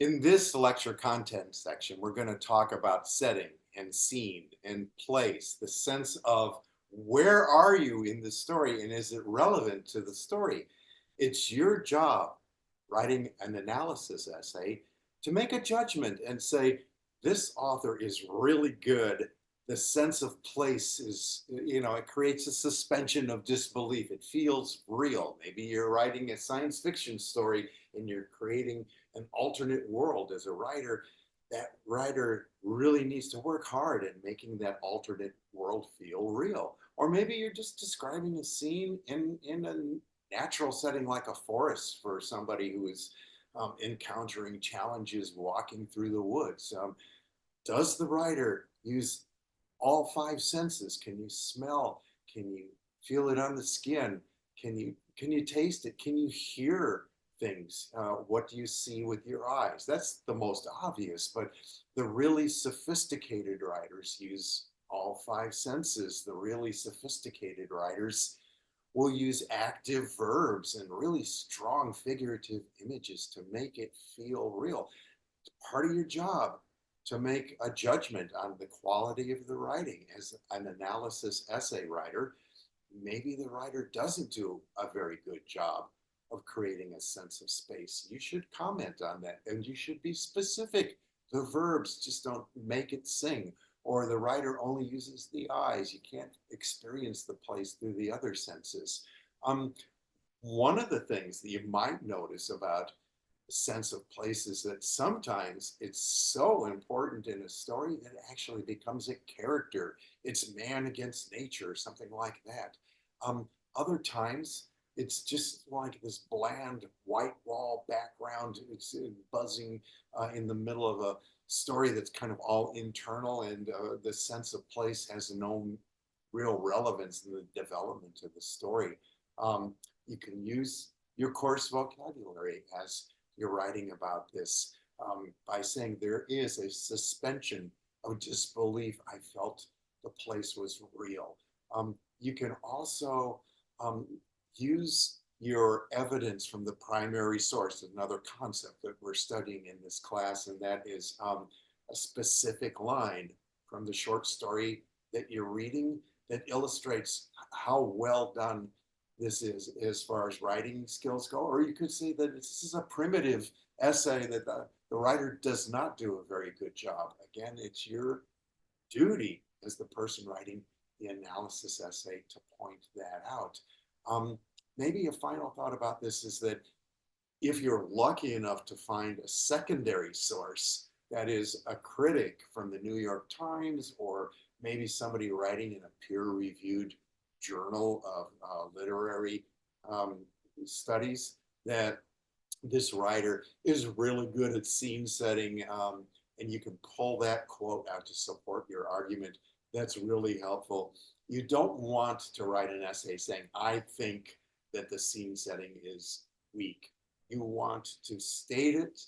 In this lecture content section, we're going to talk about setting and scene and place, the sense of where are you in the story and is it relevant to the story? It's your job, writing an analysis essay, to make a judgment and say, this author is really good. The sense of place is, it creates a suspension of disbelief. It feels real. Maybe you're writing a science fiction story and you're creating an alternate world. As a writer, that writer really needs to work hard at making that alternate world feel real. Or maybe you're just describing a scene in a natural setting like a forest for somebody who is encountering challenges walking through the woods. Does the writer use all five senses? Can you smell? Can you feel it on the skin? Can you taste it? Can you hear things? What do you see with your eyes? That's the most obvious, but the really sophisticated writers use all five senses. The really sophisticated writers will use active verbs and really strong figurative images to make it feel real. It's part of your job to make a judgment on the quality of the writing. As an analysis essay writer, maybe the writer doesn't do a very good job of creating a sense of space. You should comment on that and you should be specific. The verbs just don't make it sing, or the writer only uses the eyes. You can't experience the place through the other senses. One of the things that you might notice about sense of place is that sometimes it's so important in a story that it actually becomes a character. It's man against nature, something like that. Other times it's just like this bland white wall background. It's buzzing in the middle of a story that's kind of all internal, and the sense of place has no real relevance in the development of the story. You can use your course vocabulary as you're writing about this by saying there is a suspension of disbelief. I felt the place was real. You can also use your evidence from the primary source, another concept that we're studying in this class, and that is a specific line from the short story that you're reading that illustrates how well done this is as far as writing skills go. Or you could say that this is a primitive essay that the writer does not do a very good job. Again, it's your duty as the person writing the analysis essay to point that out. Maybe a final thought about this is that if you're lucky enough to find a secondary source, that is a critic from the New York Times, or maybe somebody writing in a peer-reviewed journal of literary studies, that this writer is really good at scene setting, and you can pull that quote out to support your argument. That's really helpful. You don't want to write an essay saying, I think that the scene setting is weak. You want to state it,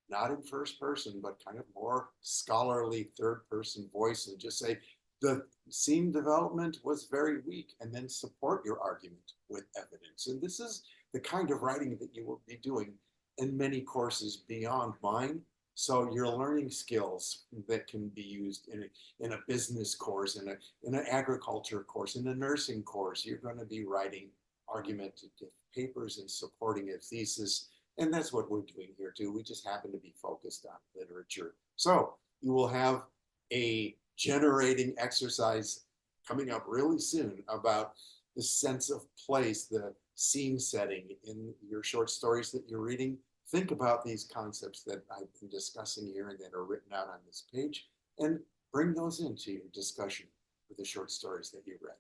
not in first person, but kind of more scholarly third person voice, and just say, the scene development was very weak, and then support your argument with evidence. And this is the kind of writing that you will be doing in many courses beyond mine. So your learning skills that can be used in a business course, in an agriculture course, in a nursing course, you're going to be writing argumentative papers and supporting a thesis. And that's what we're doing here too. We just happen to be focused on literature. So you will have a generating exercise coming up really soon about the sense of place, the scene setting in your short stories that you're reading. Think about these concepts that I've been discussing here and that are written out on this page, and bring those into your discussion with the short stories that you read.